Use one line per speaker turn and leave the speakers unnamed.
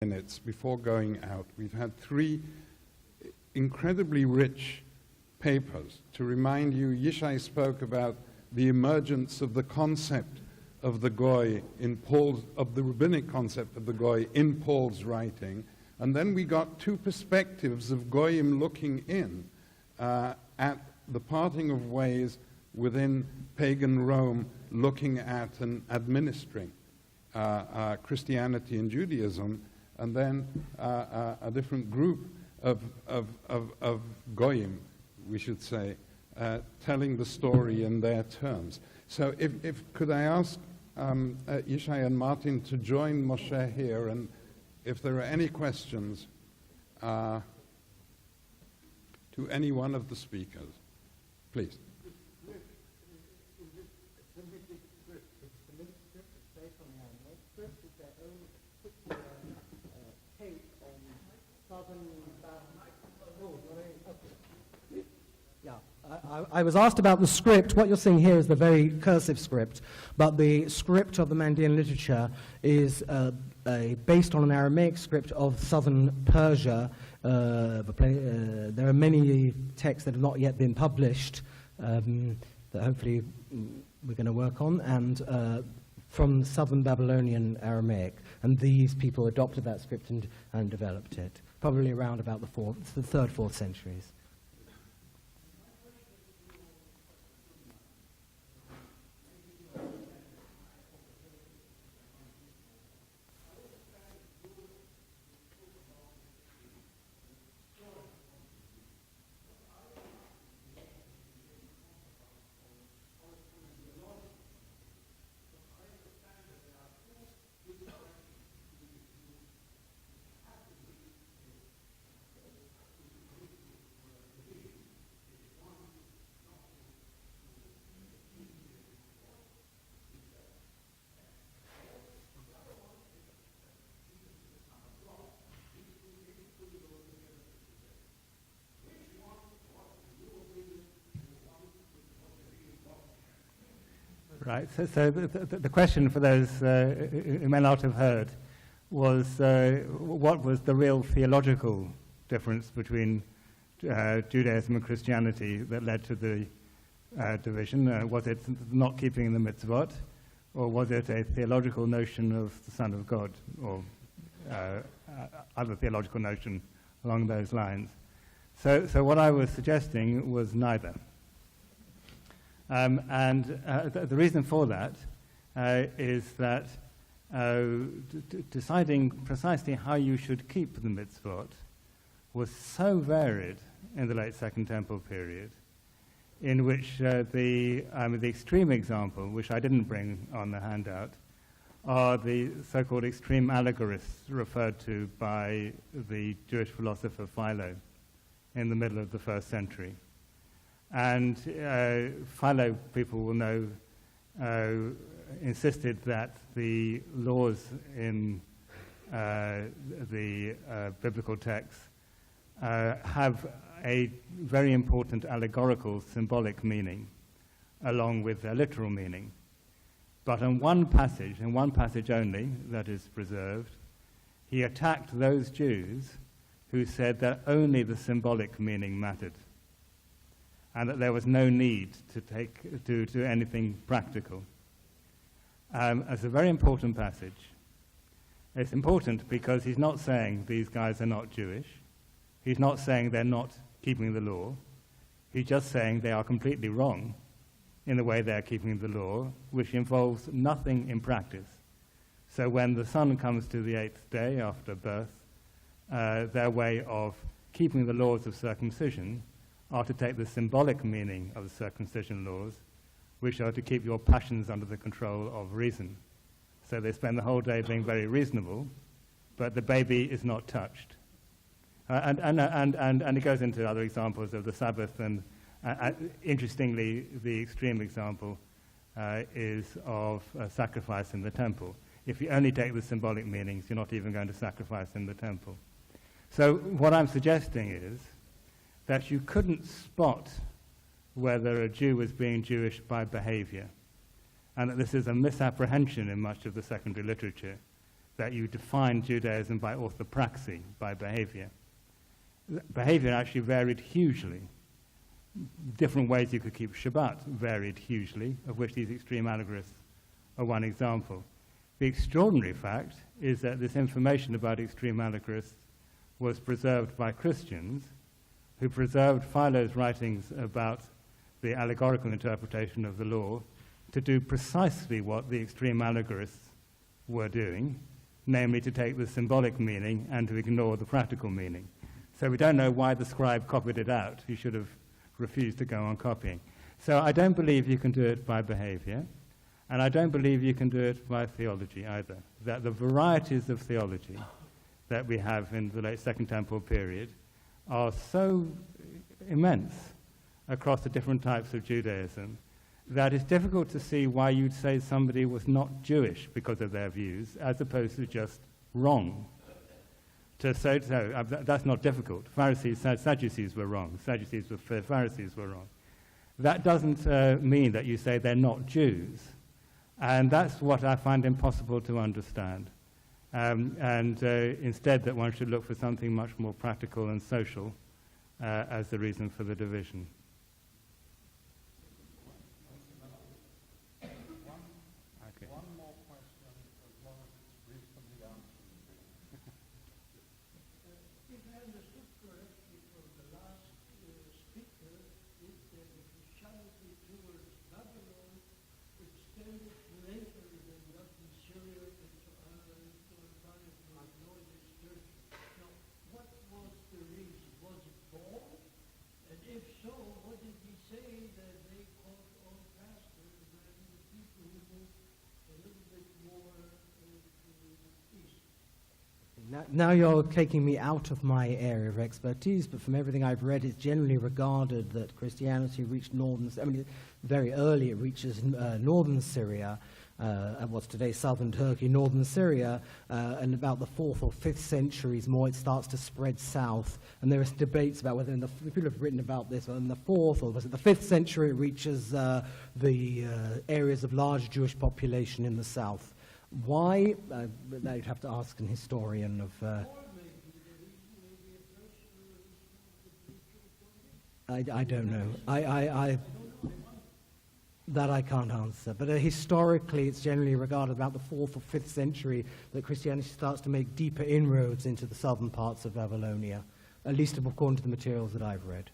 minutes before going out. We've had 3 incredibly rich papers. To remind you, Yishai spoke about the emergence of the concept of the Goy in Paul's, of the rabbinic concept of the Goy in Paul's writing, and then we got 2 perspectives of Goyim looking in at the parting of ways within pagan Rome, looking at and administering Christianity and Judaism, and then a different group of Goyim, we should say, telling the story in their terms. So if could I ask Yishai and Martin to join Moshe here, and if there are any questions to any one of the speakers, please.
I was asked about the script. What you're seeing here is the very cursive script, but the script of the Mandean literature is based on an Aramaic script of southern Persia. There are many texts that have not yet been published that hopefully we're going to work on, and from southern Babylonian Aramaic. And these people adopted that script and developed it, probably around about the 3rd, 4th centuries.
Right, so the question for those who may not have heard was what was the real theological difference between Judaism and Christianity that led to the division? Was it not keeping the mitzvot, or was it a theological notion of the Son of God, or other theological notion along those lines? So what I was suggesting was neither. The reason for that is that deciding precisely how you should keep the mitzvot was so varied in the late Second Temple period, in which the extreme example, which I didn't bring on the handout, are the so-called extreme allegorists referred to by the Jewish philosopher Philo in the middle of the 1st century. And Philo, people will know, insisted that the laws in the biblical texts have a very important allegorical, symbolic meaning, along with their literal meaning. But in one passage only, that is preserved, he attacked those Jews who said that only the symbolic meaning mattered, and that there was no need to do anything practical. It's a very important passage. It's important because he's not saying these guys are not Jewish. He's not saying they're not keeping the law. He's just saying they are completely wrong in the way they're keeping the law, which involves nothing in practice. So when the son comes to the 8th day after birth, their way of keeping the laws of circumcision are to take the symbolic meaning of the circumcision laws, which are to keep your passions under the control of reason. So they spend the whole day being very reasonable, but the baby is not touched. And it goes into other examples of the Sabbath, and interestingly, the extreme example is of sacrifice in the temple. If you only take the symbolic meanings, you're not even going to sacrifice in the temple. So what I'm suggesting is that you couldn't spot whether a Jew was being Jewish by behavior, and that this is a misapprehension in much of the secondary literature, that you define Judaism by orthopraxy, by behavior. Behavior actually varied hugely. Different ways you could keep Shabbat varied hugely, of which these extreme allegorists are one example. The extraordinary fact is that this information about extreme allegorists was preserved by Christians who preserved Philo's writings about the allegorical interpretation of the law to do precisely what the extreme allegorists were doing, namely to take the symbolic meaning and to ignore the practical meaning. So we don't know why the scribe copied it out. He should have refused to go on copying. So I don't believe you can do it by behavior, and I don't believe you can do it by theology either. That the varieties of theology that we have in the late Second Temple period are so immense across the different types of Judaism that it's difficult to see why you'd say somebody was not Jewish because of their views, as opposed to just wrong. That's not difficult. Sadducees were wrong. Pharisees were wrong. That doesn't mean that you say they're not Jews. And that's what I find impossible to understand. Instead that one should look for something much more practical and social as the reason for the division.
One more question, as long as it's reasonably answered.
If I understood correctly from the last speaker, is that the Christianity towards Babylon extended later than that in Syria and to Ireland to Albania to acknowledge Turkey. Now, what was the reason? Was it Paul? And if so, what did he say that they called all pastors and the people who moved a little bit more east?
Now you're taking me out of my area of expertise, but from everything I've read, it's generally regarded that Christianity reached very early it reaches northern Syria, and what's today southern Turkey, northern Syria, and about the 4th or 5th centuries more it starts to spread south. And there is debates about whether people have written about this, in the 4th or was it the 5th century it reaches the areas of large Jewish population in the south. Why? I'd have to ask an historian of... I don't know. That I can't answer. But historically, it's generally regarded about the 4th or 5th century that Christianity starts to make deeper inroads into the southern parts of Babylonia, at least according to the materials that I've read.